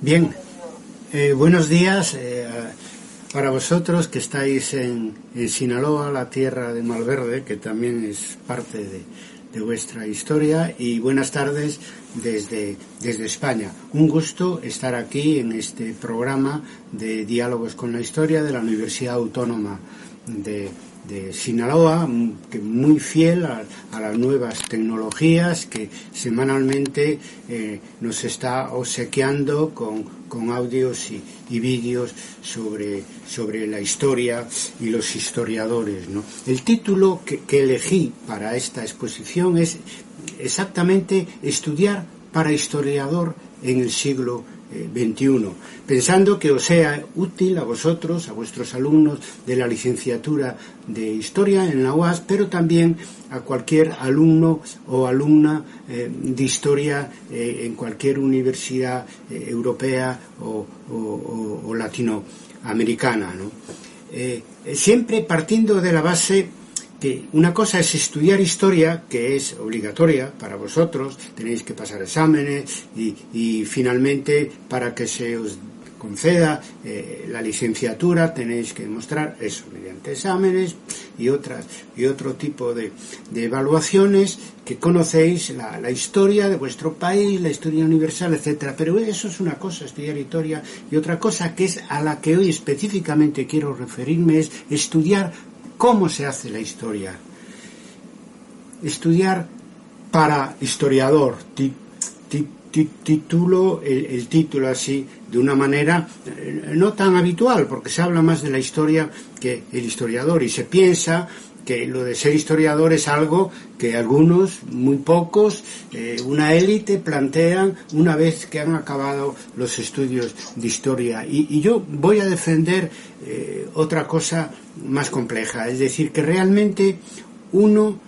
Bien, buenos días para vosotros que estáis en Sinaloa, la tierra de Malverde, que también es parte de vuestra historia, y buenas tardes desde España. Un gusto estar aquí en este programa de Diálogos con la Historia de la Universidad Autónoma de Sinaloa, que muy fiel a las nuevas tecnologías que semanalmente nos está obsequiando con audios y vídeos sobre la historia y los historiadores, ¿no? El título que elegí para esta exposición es exactamente Estudiar para historiador en el siglo XXI, pensando que os sea útil a vosotros, a vuestros alumnos de la licenciatura de Historia en la UAS, pero también a cualquier alumno o alumna de Historia en cualquier universidad europea o latinoamericana, ¿no? Siempre partiendo de la base que una cosa es estudiar historia, que es obligatoria para vosotros, tenéis que pasar exámenes y finalmente para que se os conceda la licenciatura tenéis que demostrar eso mediante exámenes y otro tipo de evaluaciones, que conocéis la historia de vuestro país, la historia universal, etcétera. Pero eso es una cosa, estudiar historia, y otra cosa que es a la que hoy específicamente quiero referirme es estudiar cómo se hace la historia. Estudiar para historiador. Titulo el título así de una manera no tan habitual, porque se habla más de la historia que el historiador, y se piensa que lo de ser historiador es algo que algunos, muy pocos, una élite plantean una vez que han acabado los estudios de historia. Y yo voy a defender otra cosa más compleja, es decir, que realmente uno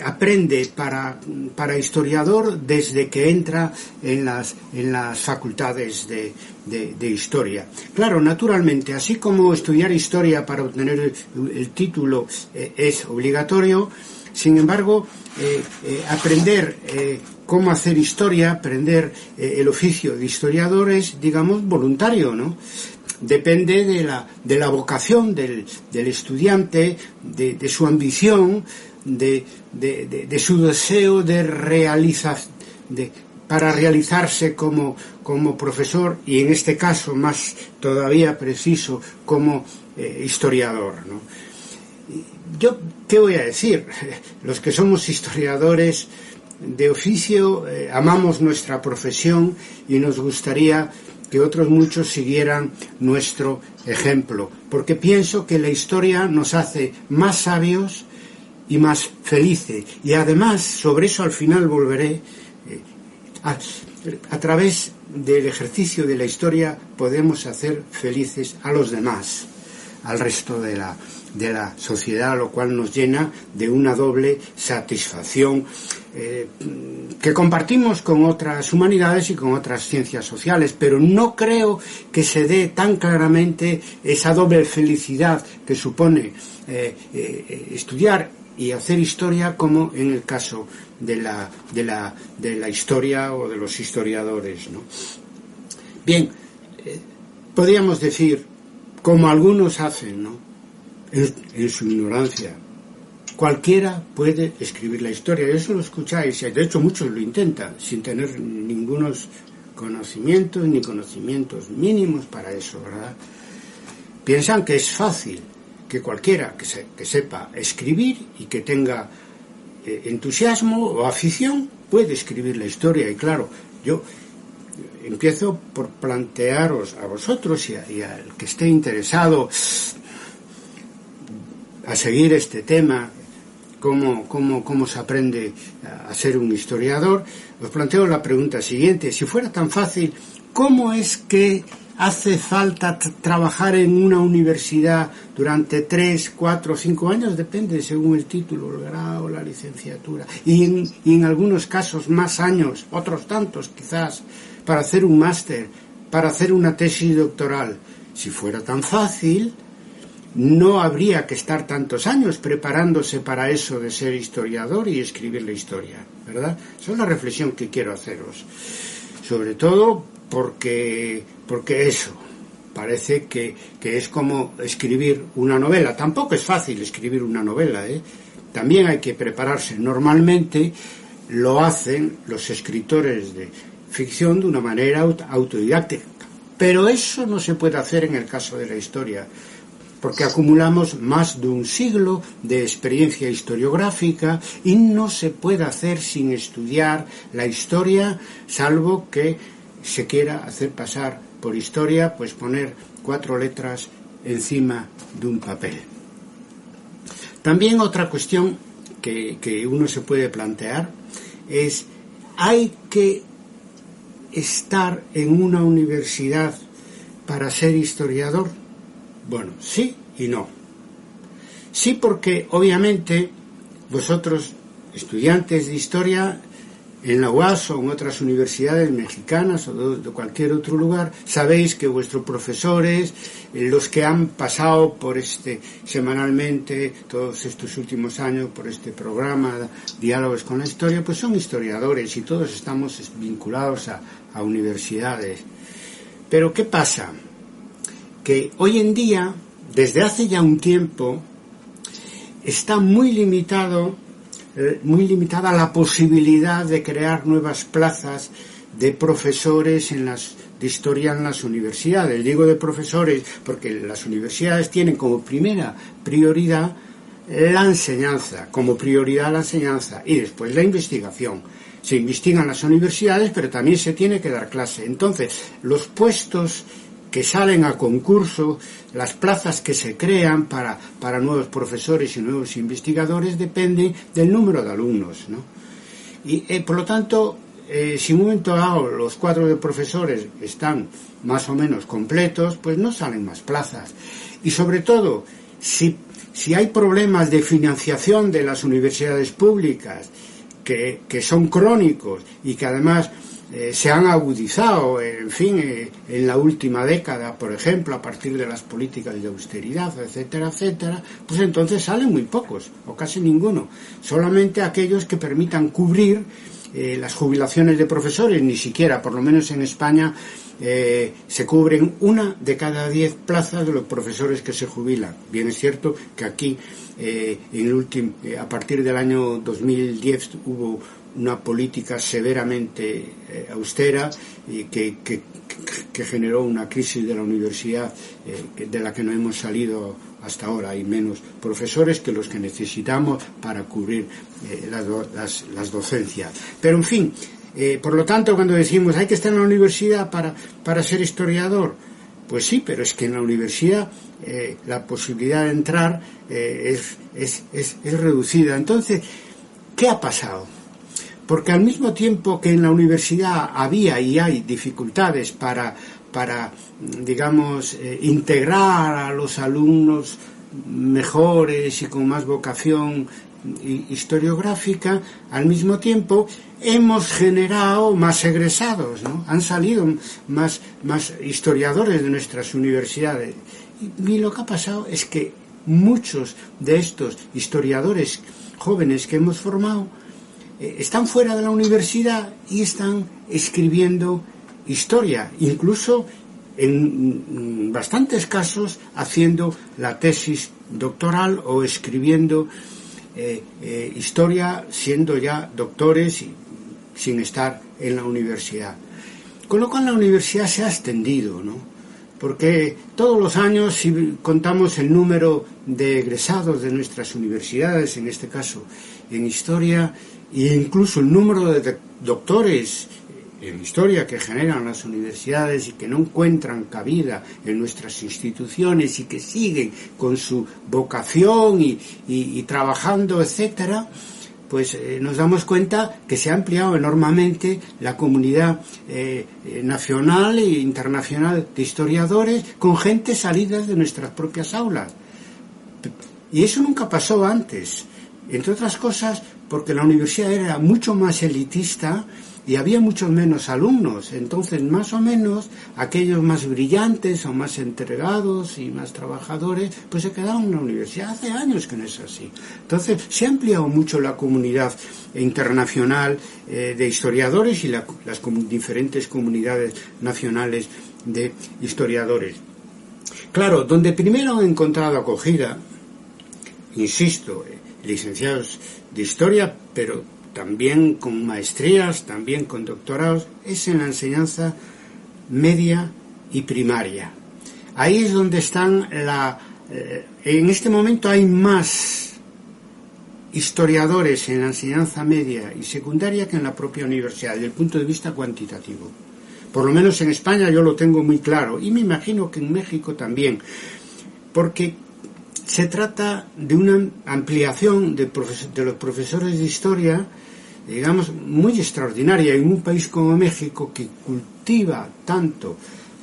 aprende para historiador desde que entra en las facultades de historia. Claro, naturalmente, así como estudiar historia para obtener el título es obligatorio, sin embargo, aprender cómo hacer historia, aprender el oficio de historiador es, digamos, voluntario, ¿no? Depende de la vocación del estudiante, de su ambición, de su deseo para realizarse como profesor, y en este caso más todavía preciso como historiador, ¿no? Yo, ¿qué voy a decir? Los que somos historiadores de oficio amamos nuestra profesión y nos gustaría que otros muchos siguieran nuestro ejemplo, porque pienso que la historia nos hace más sabios y más felices, y además, sobre eso al final volveré, a través del ejercicio de la historia podemos hacer felices a los demás, al resto de la sociedad, lo cual nos llena de una doble satisfacción que compartimos con otras humanidades y con otras ciencias sociales, pero no creo que se dé tan claramente esa doble felicidad que supone estudiar y hacer historia como en el caso de la historia o de los historiadores, ¿no? Bien, podríamos decir, como algunos hacen, ¿no?, en su ignorancia, cualquiera puede escribir la historia. Eso lo escucháis, y de hecho muchos lo intentan sin tener ningunos conocimientos ni conocimientos mínimos para eso, ¿verdad? Piensan que es fácil, que cualquiera que sepa escribir y que tenga entusiasmo o afición puede escribir la historia. Y claro, yo empiezo por plantearos a vosotros y al que esté interesado a seguir este tema, cómo se aprende a ser un historiador. Os planteo la pregunta siguiente: si fuera tan fácil, ¿cómo es que hace falta trabajar en una universidad durante 3, 4, 5 años? Depende, según el título, el grado, la licenciatura, y en algunos casos más años, otros tantos quizás, para hacer un máster, para hacer una tesis doctoral. Si fuera tan fácil, no habría que estar tantos años preparándose para eso de ser historiador y escribir la historia, ¿verdad? Esa es la reflexión que quiero haceros. sobre todo porque eso parece que es como escribir una novela. Tampoco es fácil escribir una novela, ¿eh? También hay que prepararse. Normalmente lo hacen los escritores de ficción de una manera autodidáctica, pero eso no se puede hacer en el caso de la historia, porque acumulamos más de un siglo de experiencia historiográfica y no se puede hacer sin estudiar la historia, salvo que se quiera hacer pasar por historia, pues poner 4 letras encima de un papel. También otra cuestión que uno se puede plantear es: ¿hay que estar en una universidad para ser historiador? Bueno, sí y no. Sí, porque obviamente vosotros, estudiantes de historia, en la UAS o en otras universidades mexicanas o de cualquier otro lugar, sabéis que vuestros profesores, los que han pasado por semanalmente, todos estos últimos años, por este programa Diálogos con la Historia, pues son historiadores y todos estamos vinculados a universidades. Pero ¿qué pasa? Que hoy en día, desde hace ya un tiempo, está muy limitada la posibilidad de crear nuevas plazas de profesores de historia en las universidades. Digo de profesores porque las universidades tienen como primera prioridad la enseñanza, y después la investigación. Se investigan las universidades, pero también se tiene que dar clase. Entonces, los puestos que salen a concurso, las plazas que se crean para nuevos profesores y nuevos investigadores dependen del número de alumnos, ¿no? Y por lo tanto, si en un momento dado los cuadros de profesores están más o menos completos, pues no salen más plazas. Y sobre todo, si hay problemas de financiación de las universidades públicas que son crónicos y que además se han agudizado, en la última década, por ejemplo, a partir de las políticas de austeridad, etcétera, etcétera, pues entonces salen muy pocos, o casi ninguno. Solamente aquellos que permitan cubrir las jubilaciones de profesores, ni siquiera, por lo menos en España, se cubren 1 de cada 10 plazas de los profesores que se jubilan. Bien es cierto que aquí, a partir del año 2010, hubo una política severamente austera y que generó una crisis de la universidad de la que no hemos salido hasta ahora. Hay menos profesores que los que necesitamos para cubrir las docencias. Pero en fin, por lo tanto, cuando decimos hay que estar en la universidad para ser historiador, pues sí, pero es que en la universidad la posibilidad de entrar es reducida. Entonces, ¿qué ha pasado? Porque al mismo tiempo que en la universidad había y hay dificultades para digamos, integrar a los alumnos mejores y con más vocación historiográfica, al mismo tiempo hemos generado más egresados, ¿no? Han salido más historiadores de nuestras universidades. Y lo que ha pasado es que muchos de estos historiadores jóvenes que hemos formado están fuera de la universidad y están escribiendo historia, incluso en bastantes casos haciendo la tesis doctoral o escribiendo historia siendo ya doctores y sin estar en la universidad. Con lo cual la universidad se ha extendido, ¿no? Porque todos los años, si contamos el número de egresados de nuestras universidades, en este caso en historia, e incluso el número de doctores en historia que generan las universidades y que no encuentran cabida en nuestras instituciones y que siguen con su vocación y trabajando, etcétera, pues nos damos cuenta que se ha ampliado enormemente la comunidad nacional e internacional de historiadores con gente salida de nuestras propias aulas. Y eso nunca pasó antes, entre otras cosas porque la universidad era mucho más elitista y había muchos menos alumnos. Entonces, más o menos, aquellos más brillantes o más entregados y más trabajadores, pues se quedaban en la universidad. Hace años que no es así. Entonces, se ha ampliado mucho la comunidad internacional de historiadores y las diferentes comunidades nacionales de historiadores. Claro, donde primero han encontrado acogida, insisto, licenciados de historia, pero también con maestrías, también con doctorados, es en la enseñanza media y primaria. Ahí es donde están en este momento hay más historiadores en la enseñanza media y secundaria que en la propia universidad, desde el punto de vista cuantitativo. Por lo menos en España yo lo tengo muy claro, y me imagino que en México también, porque se trata de una ampliación de los profesores de historia, digamos, muy extraordinaria en un país como México, que cultiva tanto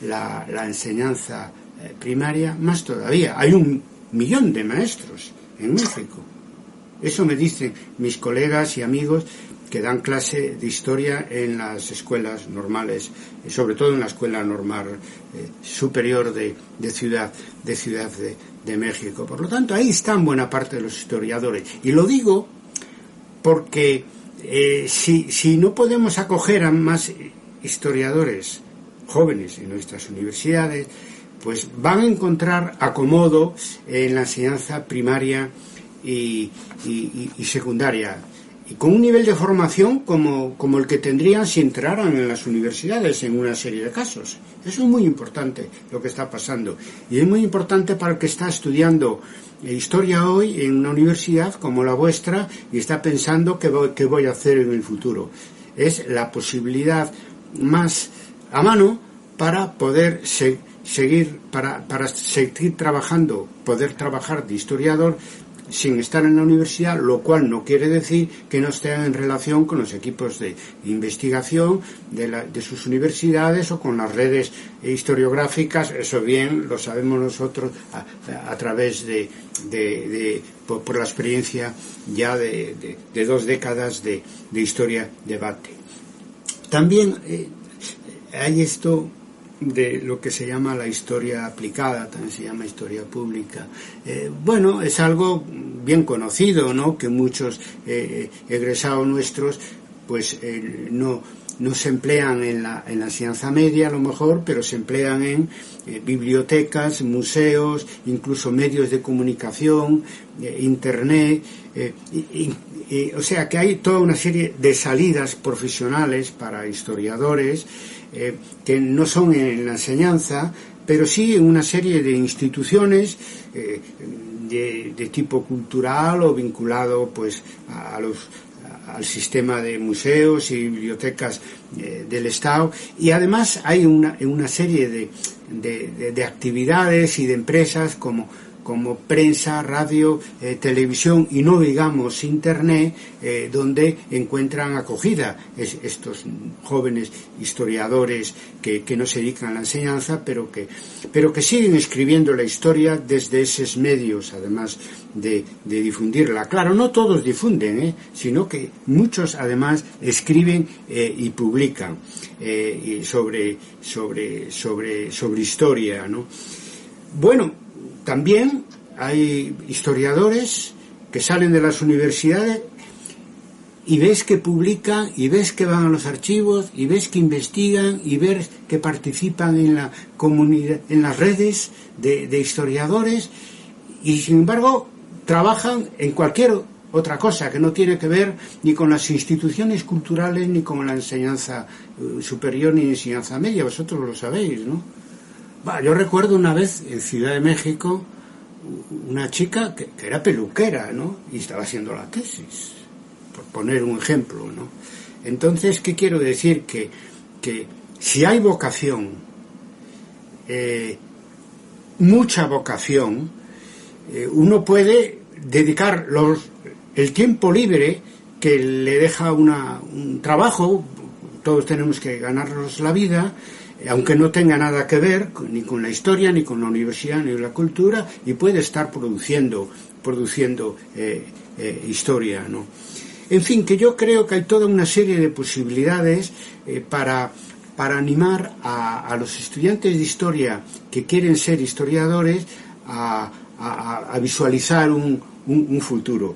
la enseñanza primaria, más todavía. Hay 1 millón de maestros en México. Eso me dicen mis colegas y amigos que dan clase de historia en las escuelas normales, sobre todo en la escuela normal superior de Ciudad de México. Por lo tanto, ahí están buena parte de los historiadores. Y lo digo porque si no podemos acoger a más historiadores jóvenes en nuestras universidades, pues van a encontrar acomodo en la enseñanza primaria y secundaria, y con un nivel de formación como el que tendrían si entraran en las universidades en una serie de casos. Eso es muy importante lo que está pasando, y es muy importante para el que está estudiando historia hoy en una universidad como la vuestra y está pensando qué voy a hacer en el futuro. Es la posibilidad más a mano para poder seguir trabajando, poder trabajar de historiador sin estar en la universidad, lo cual no quiere decir que no estén en relación con los equipos de investigación de sus universidades o con las redes historiográficas. Eso bien lo sabemos nosotros a través por la experiencia ya de 2 décadas de historia debate. También hay esto de lo que se llama la historia aplicada, también se llama historia pública. Bueno, es algo bien conocido, ¿no?, que muchos egresados nuestros pues no se emplean en la enseñanza media a lo mejor, pero se emplean en bibliotecas, museos, incluso medios de comunicación, internet, o sea que hay toda una serie de salidas profesionales para historiadores que no son en la enseñanza, pero sí en una serie de instituciones de tipo cultural o vinculado pues al sistema de museos y bibliotecas del Estado, y además hay una serie de actividades y de empresas como prensa, radio, televisión y no digamos internet, donde encuentran acogida estos jóvenes historiadores que no se dedican a la enseñanza, pero que siguen escribiendo la historia desde esos medios, además de difundirla. Claro, no todos difunden, sino que muchos además escriben y publican sobre historia, ¿no? Bueno, también hay historiadores que salen de las universidades y ves que publican, y ves que van a los archivos, y ves que investigan, y ves que participan en la comunidad, en las redes de historiadores, y sin embargo trabajan en cualquier otra cosa que no tiene que ver ni con las instituciones culturales, ni con la enseñanza superior, ni enseñanza media. Vosotros lo sabéis, ¿no? Yo recuerdo una vez en Ciudad de México una chica que era peluquera, ¿no?, y estaba haciendo la tesis, por poner un ejemplo, ¿no? Entonces, ¿qué quiero decir? Que si hay vocación, mucha vocación, uno puede dedicar el tiempo libre que le deja un trabajo. Todos tenemos que ganarnos la vida, aunque no tenga nada que ver ni con la historia, ni con la universidad, ni con la cultura, y puede estar produciendo historia, ¿no? En fin, que yo creo que hay toda una serie de posibilidades para animar a los estudiantes de historia que quieren ser historiadores a visualizar un futuro.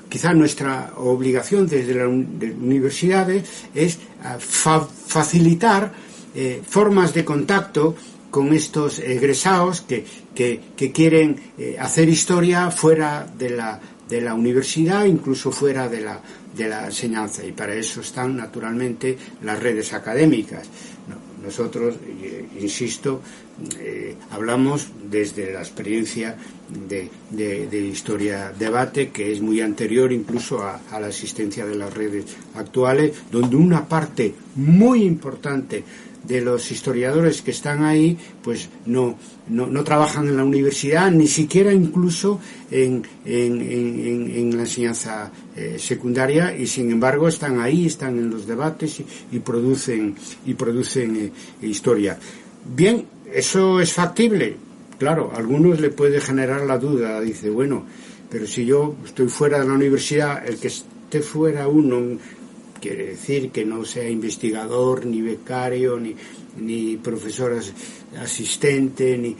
Quizá nuestra obligación desde las universidades es facilitar formas de contacto con estos egresados que quieren hacer historia fuera de la universidad, incluso fuera de la enseñanza, y para eso están naturalmente las redes académicas. Nosotros, insisto, hablamos desde la experiencia de Historia Debate, que es muy anterior incluso a la existencia de las redes actuales, donde una parte muy importante de los historiadores que están ahí pues no trabajan en la universidad, ni siquiera incluso en la enseñanza secundaria, y sin embargo están ahí, están en los debates y producen historia. Bien, eso es factible. Claro, a algunos le puede generar la duda, dice, bueno, pero si yo estoy fuera de la universidad, el que esté fuera uno quiere decir que no sea investigador, ni becario, ni profesor asistente,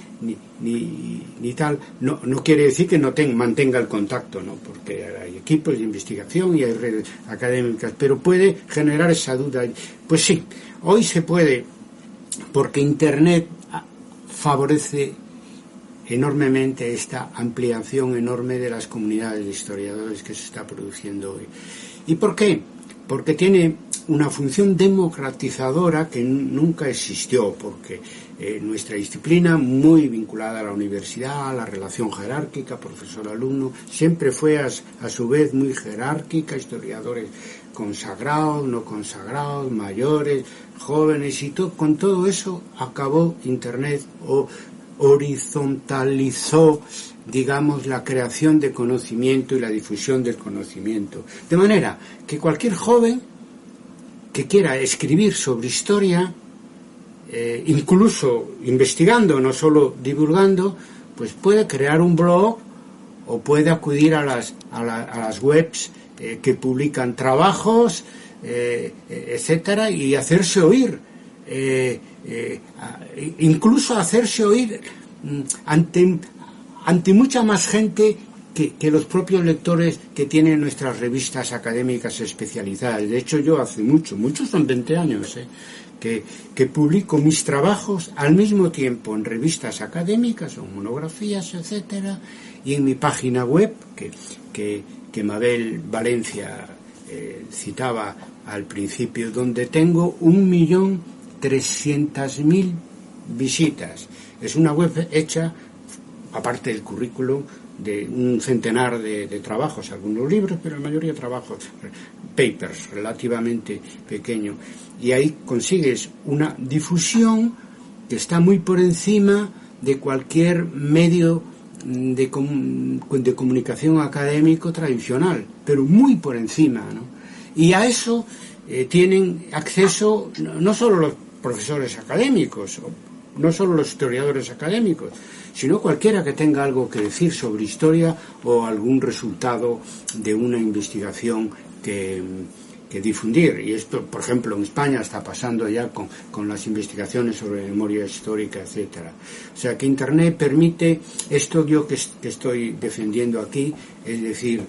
ni tal. No quiere decir que no mantenga el contacto, ¿no? Porque hay equipos de investigación y hay redes académicas, pero puede generar esa duda. Pues sí, hoy se puede, porque Internet favorece enormemente esta ampliación enorme de las comunidades de historiadores que se está produciendo hoy. ¿Y por qué? Porque tiene una función democratizadora que nunca existió, porque nuestra disciplina, muy vinculada a la universidad, a la relación jerárquica, profesor-alumno, siempre fue a su vez muy jerárquica, historiadores consagrados, no consagrados, mayores, jóvenes, y con todo eso acabó Internet o horizontalizó, digamos, la creación de conocimiento y la difusión del conocimiento. De manera que cualquier joven que quiera escribir sobre historia, incluso investigando, no solo divulgando, pues puede crear un blog o puede acudir a las webs que publican trabajos, etcétera, y hacerse oír. Incluso hacerse oír ante mucha más gente que los propios lectores que tienen nuestras revistas académicas especializadas. De hecho, yo hace muchos son 20 años, que publico mis trabajos al mismo tiempo en revistas académicas o monografías, etcétera, y en mi página web que Mabel Valencia citaba al principio, donde tengo 1.300.000 visitas. Es una web hecha, aparte del currículum, de un centenar de trabajos, algunos libros, pero la mayoría trabajos, papers, relativamente pequeños. Y ahí consigues una difusión que está muy por encima de cualquier medio de comunicación académico tradicional, pero muy por encima, ¿no? Y a eso tienen acceso no solo los profesores académicos, no solo los historiadores académicos, sino cualquiera que tenga algo que decir sobre historia o algún resultado de una investigación que difundir. Y esto, por ejemplo, en España está pasando ya con las investigaciones sobre memoria histórica, etcétera. O sea que Internet permite esto yo que estoy defendiendo aquí, es decir,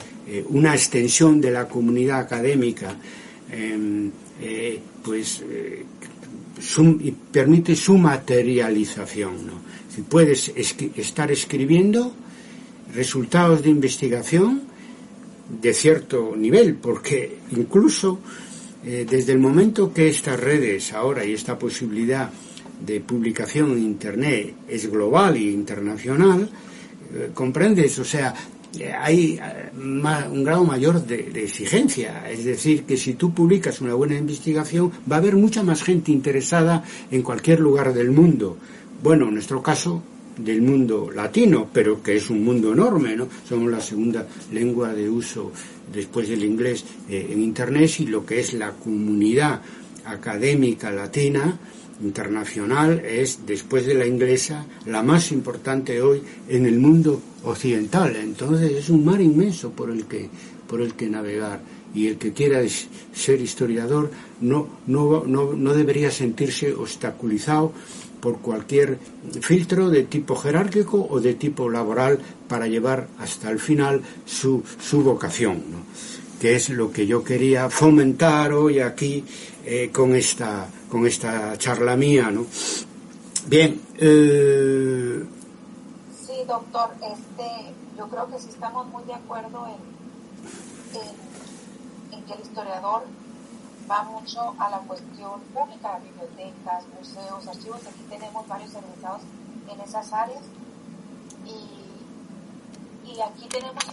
una extensión de la comunidad académica, y permite su materialización, ¿no? Si puedes estar escribiendo resultados de investigación de cierto nivel, porque incluso desde el momento que estas redes ahora y esta posibilidad de publicación en Internet es global e internacional, comprendes, o sea, hay un grado mayor de exigencia. Es decir, que si tú publicas una buena investigación, va a haber mucha más gente interesada en cualquier lugar del mundo. Bueno, en nuestro caso, del mundo latino, pero que es un mundo enorme, ¿no? Somos la segunda lengua de uso después del inglés en Internet, y lo que es la comunidad académica latina internacional es, después de la inglesa, la más importante hoy en el mundo occidental. Entonces es un mar inmenso por el que navegar, y el que quiera ser historiador no debería sentirse obstaculizado por cualquier filtro de tipo jerárquico o de tipo laboral para llevar hasta el final su vocación, ¿no? Que es lo que yo quería fomentar hoy aquí con esta charla mía, ¿no? Bien. Sí, doctor, yo creo que sí estamos muy de acuerdo en que el historiador va mucho a la cuestión pública, bibliotecas, museos, archivos. Aquí tenemos varios egresados en esas áreas y aquí tenemos